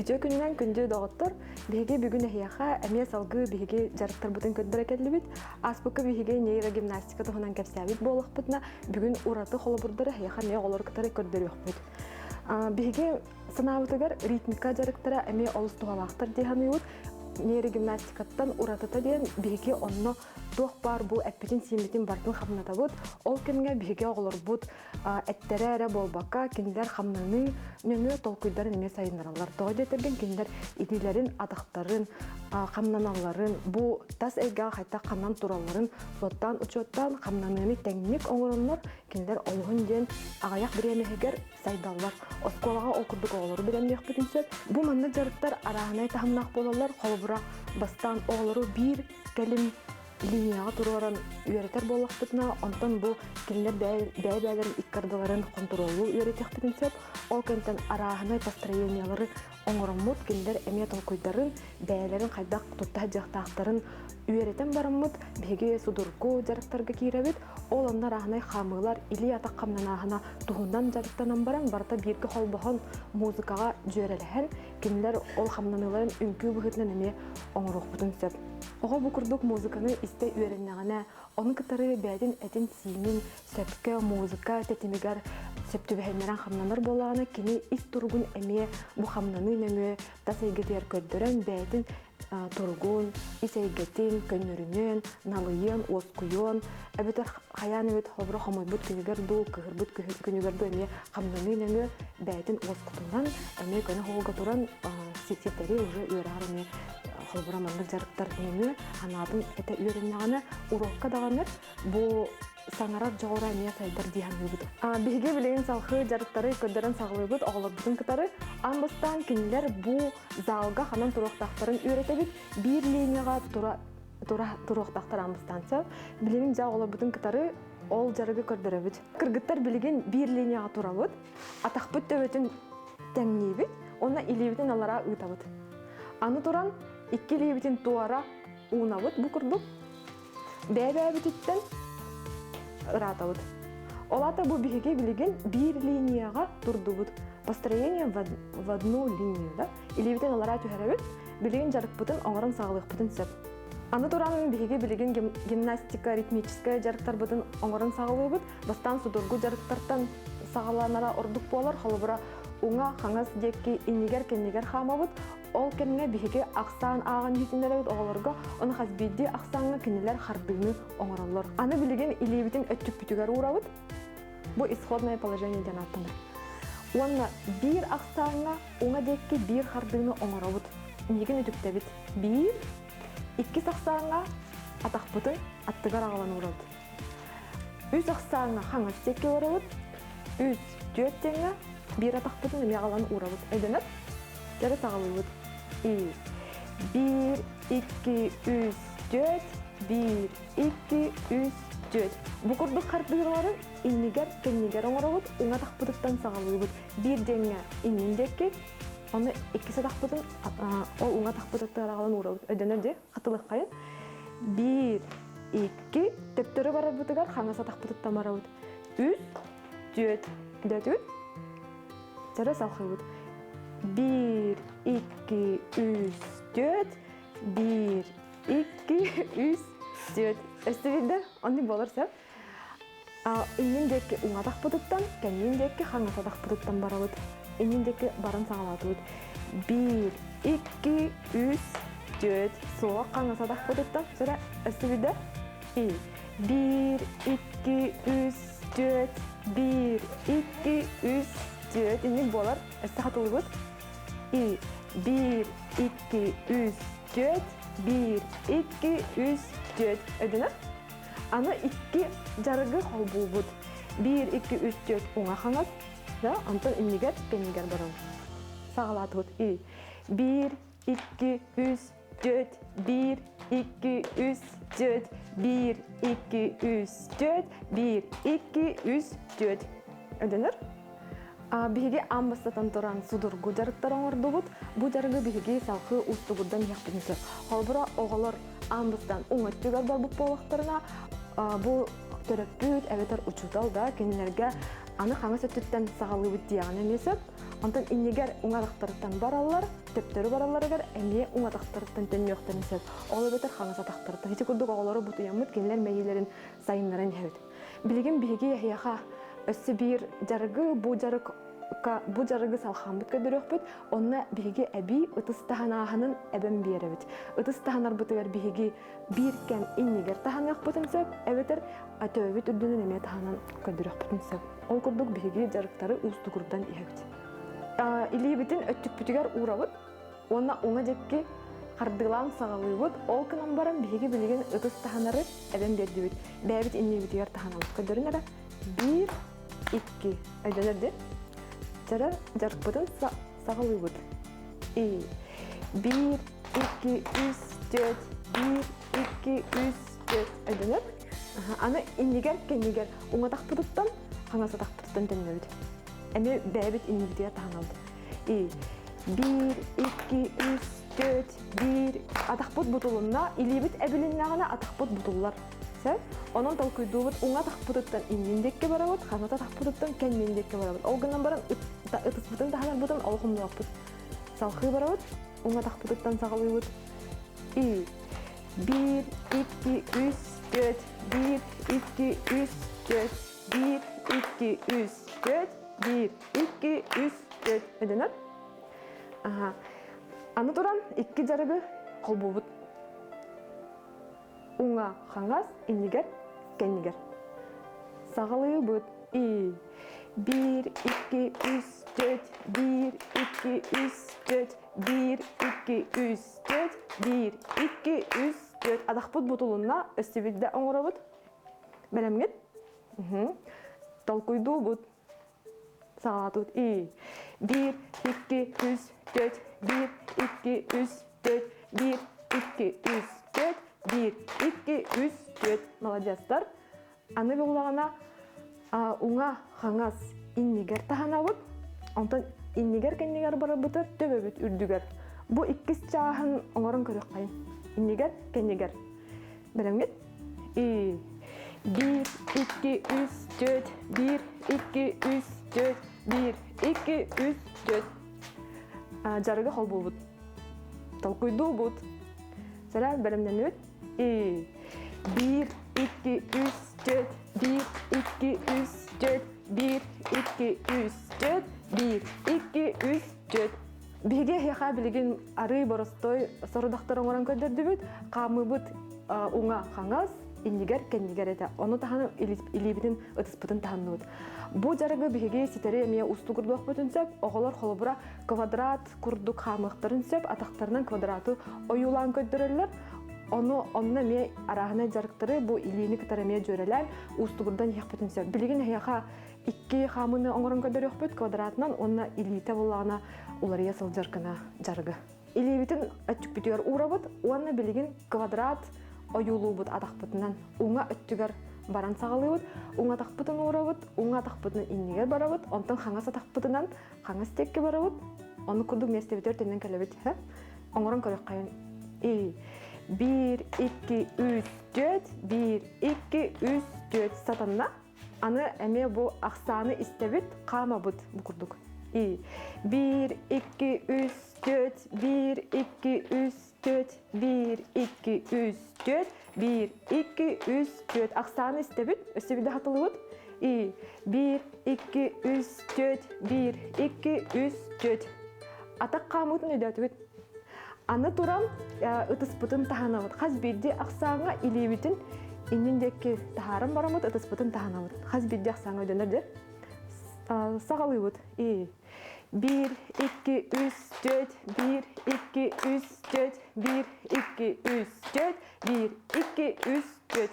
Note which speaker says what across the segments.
Speaker 1: Üçe günden gündü doğuttur. Bihege bugün ehyaha emye salgı bihege jarıktır butun köddüre kedilibit. Asbıkı bihege neyra gimnastika tohunan kapsabit bolak butna. Bugün uratı holaburdar ehyaha ne olur kıtara köddüre yok bit. Bihege sınavıtıgar ritmika jarıktıra emye olus tuğalaktır dihanıyut. Neyra gimnastikattan uratıta diyen bihege onno Doğ бар bu әппетін сиеметін бартын қамната бұд. Ол кемге біге олар бұд әттері әрі болбаққа кендер қамнаны нөмі толкүйдарын еме сайынаралар. Тоғы детерген кендер идилерін, адақтарын, қамнаналарын, бұл тас әйге қайта қамнан тураларын соттан, ұчоттан қамнаныны тәңнік оңырынлар кендер олғын ден ағаяқ біремегер сайдалар. Осколаға оқырдық олары біремек бүтінсет. Бұл манны жарықтар арағынай тағымнақ болалар, қолыбыра бастан оғылары бір кәлім линияға тұруаран үйретер болақ бұтына, онтан бұл келінер бәй-бәйлерін иккардыларын контролу үйретек бүтінсеп, ол кенттен арағынай построениялары оңырыммыд, келінер әмет олқойдарын, бәйлерін қайдақ тұтта жақтақтарын үйретен барыммыд, беге судурку жарықтарға кейребет, ол онна арағынай қамылар, или атақ қамнанағына тұғындан жарықтанан баран, барта біргі қолбағын музыкаға жөреліген, келінер ол қамнаныларын үнкі бұғытынан әме оңыруқ бүтінсеп. Оға бұқырдық музыканы істе үйеріннағына, оның кітары бәдін әтін сиімін сөпкі музыка тәтімігер сөптүбәйнерін қамнаныр болағына кені іс тұрғын әме бұл қамнаны нәмі тас әйгетер көддірін бәдін тұрғын, іс әйгетін, көнірінен, налыйын, оскуйын, әбетер қаян өт қобыры қамайбұт күнігерді, күгірбұт күнігерді әме қамнаны нәмі бәдін оскутынан әме көні қолға тұран сететтері уже үйерағар әме Холбура мандык жарыктар нөмі анатын әті үйеріннағаны урокка дағаныр бұл саңарар жоғыра әмия сайдар дейін өйбіді. Беге білеген салқы жарыктары көддерін сағылы өйбіді оғылыр бұтын кітары. Анбастан кенілер бұл залға қанан тұроқтақтарын үйретебіт бір линияға тұроқтақтар анбастанса. Білеген жа оғылыр бұтын кітары ол жарығы көрдір өйбіді. Кіргіттар білеген бір линияға тұрабыд, атақпыт өбетін тәңнейбіт, оны илебітін алара ұйтабыд. Аны тұран Икки лебитин туара унавыт букурдук, бәбәбититтен ратавыт. Олата бу бихеге билеген бир линияға турдубут. Построение в одну линию, да? Илебитен алара түхәрәбит, билеген жарык бутын, оңырын сағылық бутын сәп. Аны туран бихеге билеген гимнастика, ритмическая жарыктар бутын, оңырын сағылығы бут, бастан судургу жарыктартан сағаланара ордук болар, холыбыра уңа хаңас декки иннигер кеннигер хамабыт, ол кенге бихеге ақсан ағын жетіндер өт оғыларға, оны қазбейде ақсанға кенелер қардығыны оңыралар. Аны білеген илебітін өттік бүтігер ұрабыт, бұл исходное положение ден аттында. Онына бір ақсанға оңа декке бір қардығыны оңырабыт, неген өтікті біт. Бір, ikki ақсанға атақ бұтын аттығар ағылан ұрабыт. Үз ақсанға қаңыз декке ұрабыт, үз дөттенге bir атақ бұтын әме ағылан ұрабыт. Әйденіп, жәрі сағылыбыт. 1, 2, 3, 4, 1, 2, 3, 4. Бұл құрдық қардығыларын иннигер, кеннигер оңырабыт, оңа тақпыдықтан сағалыбыт. Bir деңе инниндекке, оны 2 тақпыдын, ол оңа тақпыдықтан ағалан ұрабыт. Өденерде, қатылық қайын. 1, 2, төптөрі барабытығар, қаңаса тақпыдықтан барабыт. 3, 4, 4, жәрі сағылыбыт. 1, 2, 3, 4, 1, 2, 3, 4. Өстігінде, онды болыр сәп. Иннендекі ұңа тақпыдықтан, кәнендекі қаңаса тақпыдықтан барабыт. Иннендекі барын сағалатыбыт. 1, 2, 3, 4. Соға қаңаса тақпыдықтан. Жәрі өстігінде. 1, 2, 3, 4, 1, 2, 3, 4. Иннен болар. Өсті қатылыбыт. 1, 2, 3, 4, 1, 2, 3, 4. Ödünür. Аны 2 жарығы қол бұлбұд. 1, 2, 3, 4 оңа қаңыз. Антон иннигер, кеннигер барам. Сағалаты бұд. 1, 2, 3, 4, 1, 2, 3, 4, 1, 2, 3, 4, 1, 2, 3, 4. Ödünür. Бихеге амбастатан тұран судургу жарықтар оңырды бұд. Бұ жарығы бихеге салқы ұстығыдан яқтымысы. Қалбыра оғалар амбастан оңыттығар бар бұд болақтарына. Бұл төрөппүт, әветер ұчудал да кенілерге аны қаңыз өттіттен сағалы бұд дейін емесіп. Онтон иннигер уңадактырыттан баралар, төптөрү бараларыгар эмие уңадактырыттан төннөктөн эсеп. Олы бетер хаңаса тактырды. Хити курдук оголору бутуямыт кинлер мейилерин сайыннарын хебит. Билген биги яха өссө бир жарыгы бу жарыгы салхамбыт көдөрөкпүт. Онна биги эби ытыстаханаханын эбен беребит. Ытыстаханар бутугар биги бир кем иннигер таханыкпытын сөп, эбетер атөбүт үрдүнүн эме таханан көдөрөкпүтүн сөп. Ол курдук биги жарыктары устугурдан иебит. Илибитин өттүк бүтүгер урабыт, онна оңа жекки кардылан сагалыбыт, ол кынан баран биги билген ытыс таханары эбен бердибит. Бәбит инни бүтүгер таханан көдөрүнөрө 1 2 өдөнөрдү. Жара жарыкпытын сагалыбыт. 1 2 3 4 1 2 3 4 өдөнөр. Аны иннигер кеннигер оңа тахпыттан, хаңаса тахпыттан төнөбүт. Эме бәбит иннигер таханалды. 1 2 3 4 1 атахпыт бутулунна илибит эбилиннагана атахпыт бутуллар. Сәп, онон толкуйдубут уңа тахпыттан инниндекке барабыт, хаңаса тахпыттан кенмендекке барабыт. Ол гынан баран ытыспытын таханар бутун олхумлаппыт. Салхы барабыт, уңа тахпыттан сагалыбыт. 1 2 3 4 1 2 3 4 1 2 3 4 1 2 3 4 ödөнөр. Аны туран 2 жарыгы колбубут. Уңа хаңас иннигер кеннигер. Сагалыбыт. 1 2 3 4 1 2 3 4 1 2 3 4 1 2 3 4 адахпыт бутулунна өстүбүддө оңоробут. Белемгет. Толкуйдубут. Саатут 1 2 3 4 1 2 3 4 1 2 3 4 1 2 3 4 молодецтар. Аны булагана уңа хаңас иннигер таханабыт. Онтон иннигер кеннигер барабытыр төбөбүт үрдүгер. Бу 2 чаахын оңорун көрөк кайын. Иннигер кеннигер. Белемгет. 1 2 3 4 1 2 3 4 1 2 3 4 жарыгы холбубут. Толкуйдубут. Сара белемненет. 1 2 3 4 1 2 3 4 1 2 3 4 1 2 3 4 Биге яха билген ары боростой сорудактар оңоран көдөрдүбүт. Камыбыт уңа хаңас иннигер кеннигер эте. Ону таханы илибитин ытыспытын таханыбыт. Бу жарыгы биге ситери эмие устугурдук бүтүнсөп, оголор холобура квадрат курдук хамыктарын сөп, атактарынан квадраты оюлан көдөрөлөр. Онна ме арахана жарыктары бу илини кытарамия жөрелер, устугурдан як бүтүнсөп. Билген яха 2 хамыны оңорон көдөрөк бүт квадратынан онна илите булагана улария сыл жаркына жарыгы. Илибитин өттүк бүтүгөр урабыт, онна билген квадрат оюлубут атакпытынан уңа өттүгөр баран сагалыбыт, уңа такпытын урабыт, уңа такпытын иннигер барабыт, онтон хаңас атакпытынан хаңас текке барабыт, оны курдук местебитер тенен келебит, оңорон көрөк кайын. 1 2 3 4 1 2 3 4 сатанна. Аны эме бу аксаны истебит, камабыт бу курдук. 1 2 3 4 1 2 3 4 1 2 3 4 1 2 3 4 аксаны истебит, өсөбүдө хатылыбыт. 1 2 3 4 1 2 3 4 атак камытын өдөтүбүт. Аны туран ытыспытын таханабыт. Хаз бирди аксаңа илибитин инниндеки тахарым барамыт, ытыспытын таханабыт. Хаз бирди аксаңа өдөнөрдү. Сагалыбыт. 1 2 3 4 1 2 3 4 1 2 3 4 1 2 3 4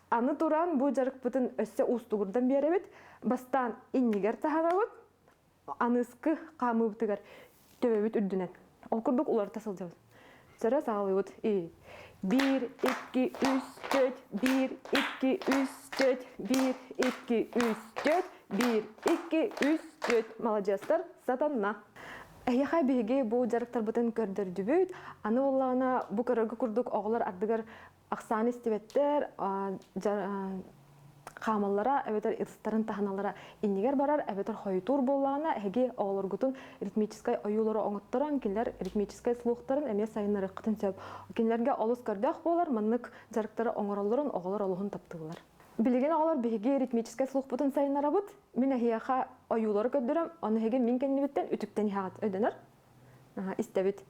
Speaker 1: Аны туран бу жарыкпытын өссө устугурдан беребит. Бастан иннигер таханабыт. Аныскы камыбытыгар төбөбүт үрдүнөн. Окурдук улар тасылжабыт. Сара сагалыбыт. 1 2 3 4 1 2 3 4 1 2 3 4 1 2 3 4 молодецтар сатанна. Яха биге бу жарыктар бутын көрдөрдүбүт. Аны уллана бу көрөгө курдук оголор ардыгар аксаны истебеттер, Хамаллара эбетер ыстарын таханалара иннигер барар эбетер хойтур боллана эге оолоргутун ритмической оюлары оңоттуран киллер ритмической слухтарын эме сайыннары кытын сөп. Кинлерге олус көрдөх болар, маннык жарыктары оңороллорун оголор олуһун таптыылар. Билеген оголор биһиги ритмической слух бутун сайыннара бут. Мен эхияха оюлары көддөрөм, аны хеге мин кеннибиттен үтүктен хагат өдөнөр. Истебит.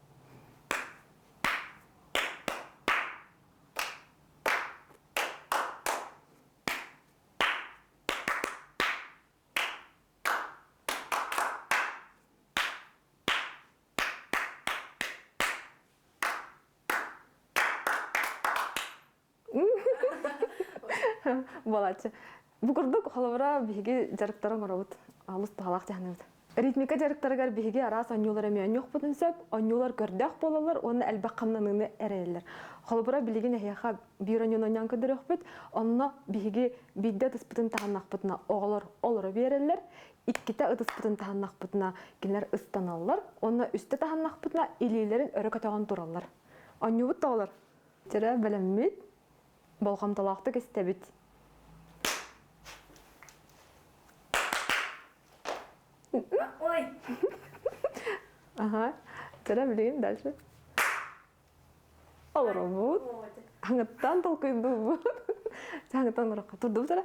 Speaker 1: Болачы. Бугурдук холовра биһиги жарыктарын оробут. Алыс талак жаһаныбыт. Ритмика жарыктарыгар биһиги арас онюлар эме онюк бутун сөп, онюлар көрдөх болалар, оны әлбәк камнаныны эрелер. Холовра билигин эхяха бир онюн онян көдөрөкбүт, онно биһиги бидде тыспытын таханнакпытына оголор олора берелер. Икките ыдыспытын таханнакпытына кинлер ыстаналлар, онно үстө таханнакпытына илилерин өрө көтөгөн тураллар. Онюбут тоолар. Жара белеммит. Болгам талакты кестебит.
Speaker 2: Ой.
Speaker 1: Ага. Жара билейин дальше. Олоробут. Аңыттан толкуйду бу. Аңыттан ыракка турду жара.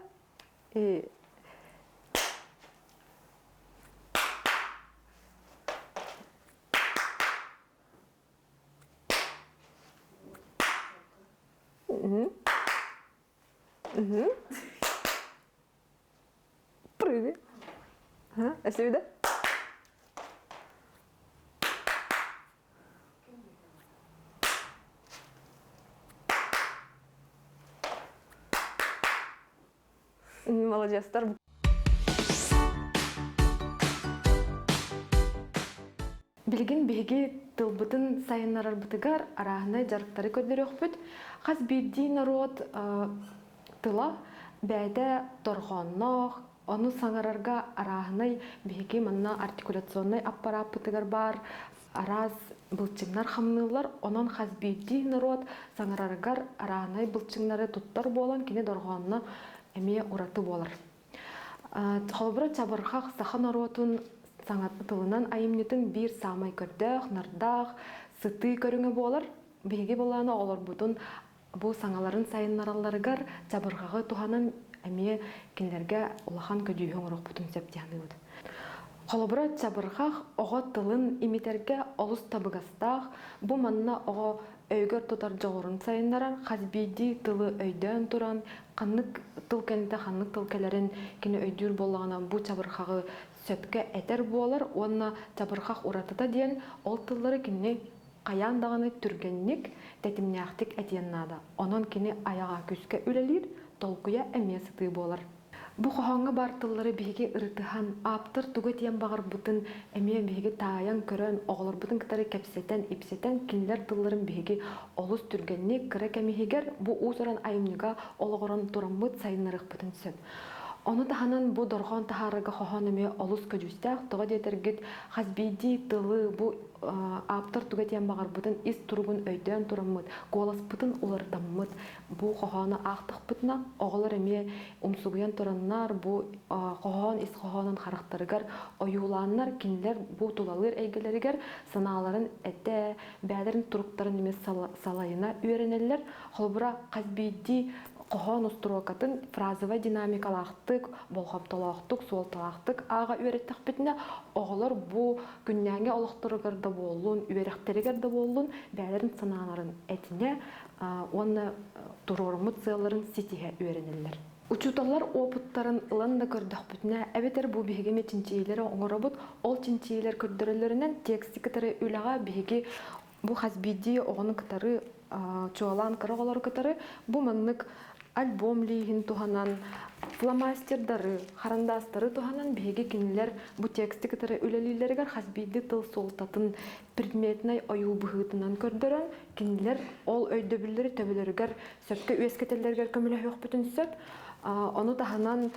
Speaker 1: Прыгай. Ага, а все видно? Молодец, Стар. Билген биги тылбытын сайыннарар бытыгар арахына жарыктары көдөрөкпүт. Хас бирди народ тыла бәйдә торгоннох, оны саңарарга арахына биги манна артикуляционный аппарат бытыгар бар. Араз былчыңнар хамнылар, онон хас бирди народ саңараргар арахына былчыңнары туттар болан кине торгонно эме ураты болар. Холбра чабырхак саха народун саңат тылынан айымнетін бир самай көрдөх, нардах, сыты көріңі болар. Беге боланы олар бұтын бұл саңаларын сайыннараларыгар чабырхағы туханан әме кенлерге улахан көдүйің ұрақ бұтын сөп дияны өді. Холбра чабырхак оға тылын имитерге олыс табыгастақ, бұ манна оға өйгөр тотар жоғырын сайыннаран хазбиди тылы өйден туран, қаннық тыл кәнді қаннық тыл кәлерін кені өйдүр болағына бұ чабырхағы сөпке әтер болар, онна чабырхак уратыта дейін, ол тыллары кені қаяндағаны түргеннік тәтімнәқтік әтиеннада. Онын кені аяға күске үлелер, толқуя әмесіті болар. Бу қоғаңы бар тыллары биге ырытыхан, аптыр туғы тиен бағыр бұтын әме биге таян көрін, оғылар бұтын кітары кәпсетен, ипсетен, кинлер тылларын биге олыс түргенне кірі кәмехегер, бу ұзыран айымныға олығырын тұрамыд сайынырық бұтын сөп. Оны таханан бу дорған тахарыға қоғанымы олыс көжістәқ, тұға детергет хазбиди тылы бу аптыр туға тиен бағыр бұтын ис тұрғын өйден тұрамыд, голас бұтын олардамыд, бу қоғаны ақтық бұтына, оғылар әме умсуғыян тұраннар, бу қоған ис қоғанын қарақтарыгар, ойуланнар, кинлер бу тулалыр әйгелерігер, саналарын әтті, бәлерін тұрықтарын емес салайына үйренелер, қолбыра хазбиди қоған ұстыруақатын фразовый динамикалақтық, болғапталақтық, суалталақтық аға үйреттік бітіне оғылар бұ күннәңге олықтырығырды болуын, үйеректерігерді болуын, бәлерін саналарын әтіне, оны тұрорымы целарын сетіге үйренелер. Учуталар опыттарын ыланда көрдік бүтіне, әбетер бұ бігеме чинчийлері оңырабыт, ол чинчийлер көрдірілерінен тексті кітары үліға бігі бұ хазбиди оғының кітары чуалан кырығылар кітары бұ маннық альбом лейгін туханан, фломастердары, харандастары туханан беге кинилер бу тексті кітары үлелейлерігер хазбиди тыл солтатын предметнай ойу бұғытынан көрдірін, кинилер ол өйдөбілері төбілерігер сөпке өскетелергер көмілі өқ бүтін сөп, оны таханан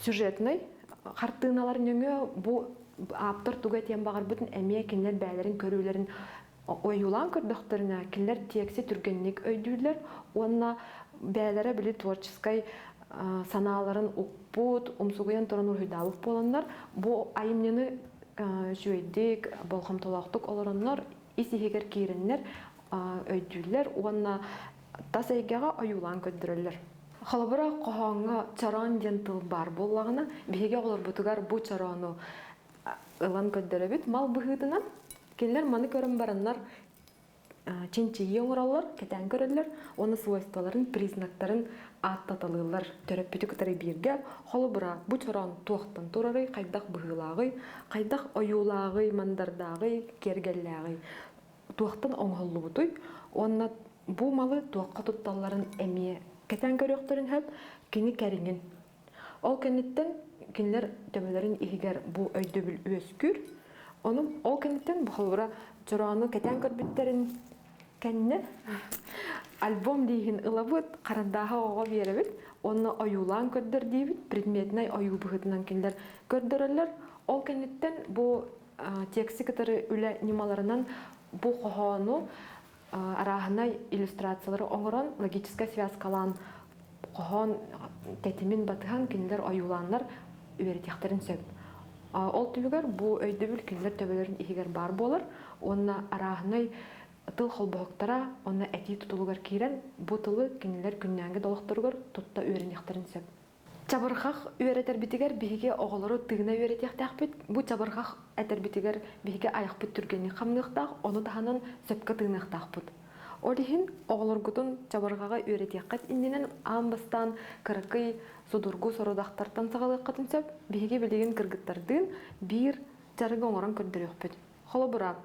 Speaker 1: сюжетнай қартыналарын өңі бұ аптыр туға тен бағар бүтін әме кинилер бәлерін көрулерін ойулан көрдіқтеріне кинилер текси түргенник өйдүйлер, онна бәлері білі творческай санааларын укпут, умсугуян туран урхуйдабык боланнар, бу айымнены жүйдик, болхам толақтық олараннар, исихегер киреннер, өйдүллер, уанна тасайгаға аюлан көддірілер. Халабыра қоғаңа чаран ден тыл бар боллағына, беге олар бұтығар бұ чарану ылан көддіребет, мал бұғыдынан, келер маны көрін бараннар, ченчейі оңыралар, кетен көрілер, оны свойстваларын, признактарын аттаталылар, төріп бүті күтәрі бірге, халабыра бұ чаран туақтан тұрары, қайдақ бұғылағы, қайдақ аюлағы, мандардағы, кергеллағы, туақтан оңғылы бұтой, онна бу малы туаққа тұтталарын әмие кетен көріқтерін хөп, кені кәріңін. Ол кәнеттен кенлер төбелерін ихигер бу өйдөбіл өскүр, ол кәнеттен бу халбыра жұраны кетен көрбіттерін кәнне альбом дейін ылабыт, қарандағы оға беребіт, оны аюлан көрдір дейбіт, предметінай аю бұғытынан кенлер көрдірілер. Ол кәнеттен бу тексі кітары үлі немаларынан бу қоғану арахынай иллюстрациялары оңыран логическая связкалан қоған тәтімін батыған кенлер аюланлар үйретектерін сөп. Ол түбігер бұл өйдөбіл кенлер төбелерін ихигер бар болар. Онна арахынай тыл холбоқтара, онна әти тұтылығар кейрен, бұл тылы кенлер күннәңгі долықтырығыр тұтта үйретектерін сөп. Чабырхах үйретер битигер биһиге оголору тыгына үйретехтах бит. Бу чабырхах этер битигер биһиге аяк бит түргенни хамныктах, оны таһанан сөпкө тыгнактах бут. Олихин оголоргутун чабырхага үйретехкат инненен амбастан кыркый судургу сорудактартан сагалыккатын сөп биһиге билеген кыргыттардын бир жарыгы оңорон көрдөрөк бит. Холобура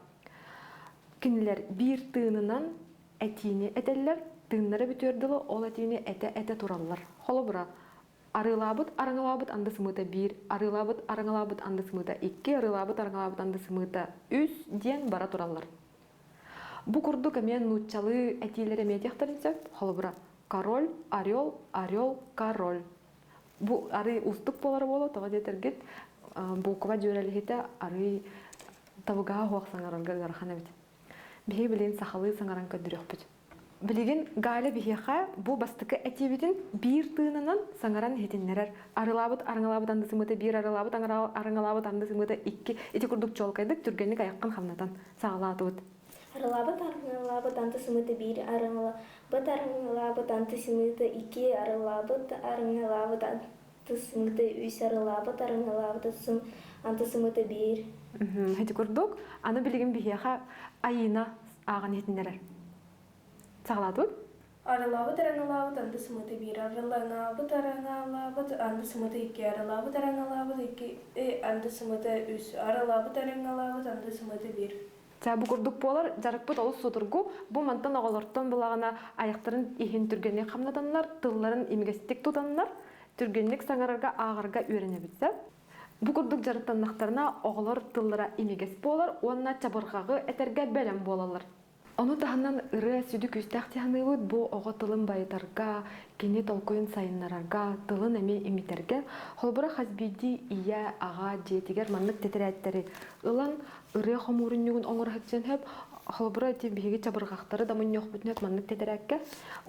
Speaker 1: кинилер бир тыынынан этини этеллер, тыыннары бүтөрдүлө ол этини эте тураллар. Холобура арылабыт, араңалабыт анды сымыта 1, арылабыт, араңалабыт анды сымыта 2, арылабыт, араңалабыт анды сымыта 3 ден бара туралар. Бу курду кәмен нутчалы әтилері медиахтарын сөп, холыбыра король, орел, орел, король. Бу ары устук болары болу, тоға детергет, бу кова жөрелігіті ары табыға хуақ саңаранға гарахана бит. Бихи білен сақалы саңаран көддірек бит. Билеген гайлы бихеха бу бастыкы әтебетін бир тыынынан саңаран хетеннерер. Арылабыт, араңалабыт анды сымыты 1, арылабыт, араңалабыт анды сымыты 2. Эти курдук чолкайдык түргенник аяққан хамнатан сағалаты бұд.
Speaker 2: Арылабыт, араңалабыт анды сымыты 1, араңалабыт анды сымыты 2, арылабыт, араңалабыт анды сымыты 3, арылабыт, араңалабыт анды сымыты 1.
Speaker 1: Эти курдук, аны билеген бихеха айына аған хетеннерер. Сағалады бұд?
Speaker 3: Арылабыт, араңалабыт анды сымыты 1, арылабыт, араңалабыт анды сымыты 2, арылабыт, араңалабыт анды сымыты 3, арылабыт, араңалабыт анды сымыты 1.
Speaker 1: Бу курдук болар, жарықпыт олыс сотургу, бу мантан оғалортан бұлағына аяқтарын ихин түргенне қамнаданлар, тылларын имгестік тұтанлар, түргеннек саңарарға ағырға үйрене бітсе. Бу курдук жарықтаннақтарына оғалар тыллара имегес болар, онына чабырғағы әтерге бәлем болалар. Оны тағынан ыры сүді күстәқ тяғынылыд бұ оғы тылын байытарға, кене толкойын сайынларарға, тылын әме емитерге, холбыра хазбейді ия аға жетігер маннық тетірәттері. Илан ыры қомурын нүгін оңыр хатсен хөп, холбыра әте бейге чабырғақтары дамын нөқ бүтін хөп маннық тетірәкке.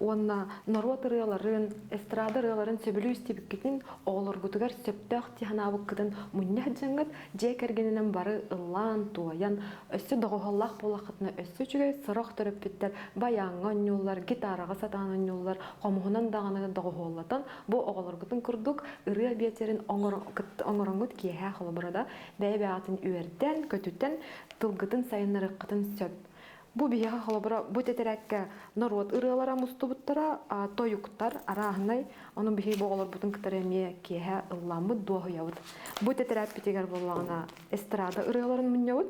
Speaker 1: Онна народ ырыларын, эстрада ырыларын сөбілі үстебіккетін оғылыр күтігер сөптәқ тяғынабық кітін мұнне хатсенгіт, жек әргенінен бары ылан, туаян, өсі доғығаллақ болақытына өсі жүгей сырық төріп біттер, баяңын нюллар, гитараға сатанын нюллар, қомуғынан дағаны доғығаллатан, бұ оғылыр күтін күрдік ыры әбетерін оңырыңғыт киеға қылыбырада бәйбе атын үйерден, көтүттен, тылгытын сайынлары қытын сөп. Бу бияга холобра бу тетерәккә народ ырылара мустубуттара тоюктар арахнай onun бихи боголор бутун китареме кеһә ылламы доһыябыт. Бу тетерәк питегәр буллагына эстрада ырыларын миннәвит.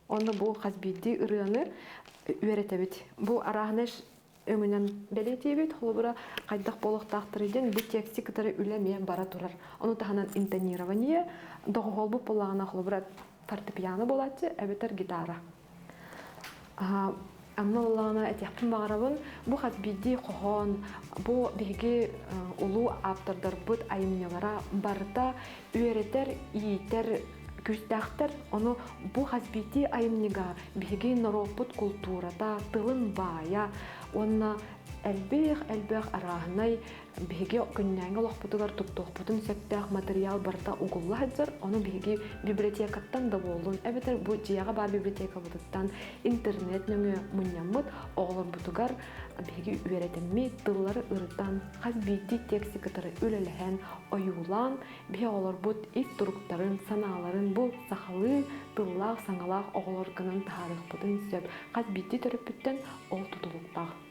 Speaker 1: Онда бу хазбиди ырыны үйрәтәбит. Бу арахнаш өңүнән белетебит холобра кайдак болохтактырыден бу тексти китары үләме бара турар. Оны таханан интонирование доғол бу буллагына холобра фортепиано булатчы, әбетер гитара. Амна Аллахына әтияқтың бағарабын, бұ хазбиди қоған, бұ беге ұлу автордар бұд айымнелара барыта үйретер, иетер, күстәқтер, оны бұ хазбиди айымнега беге наропыт культурата, тылын бая, онына элбэх арааһынай биһиги күннәңе олохпутугар туттуохпутун сөктөөх материал барта угулла хаджар, оны биһиги библиотекаттан да болун. Эбетер бу жияга бар библиотека бутуттан интернет нөңө мунняммыт оголор бутугар биһиги үеретемми тыллары ырытан хас бийти тексти кытары үлелэхэн оюулаан биһи оголор бут ит туруктарын санааларын бу сахалы тыллаах саңалаах оголор гынан тахарыхпытын сөп хас бийти төрөппүттен ол тутулуктаах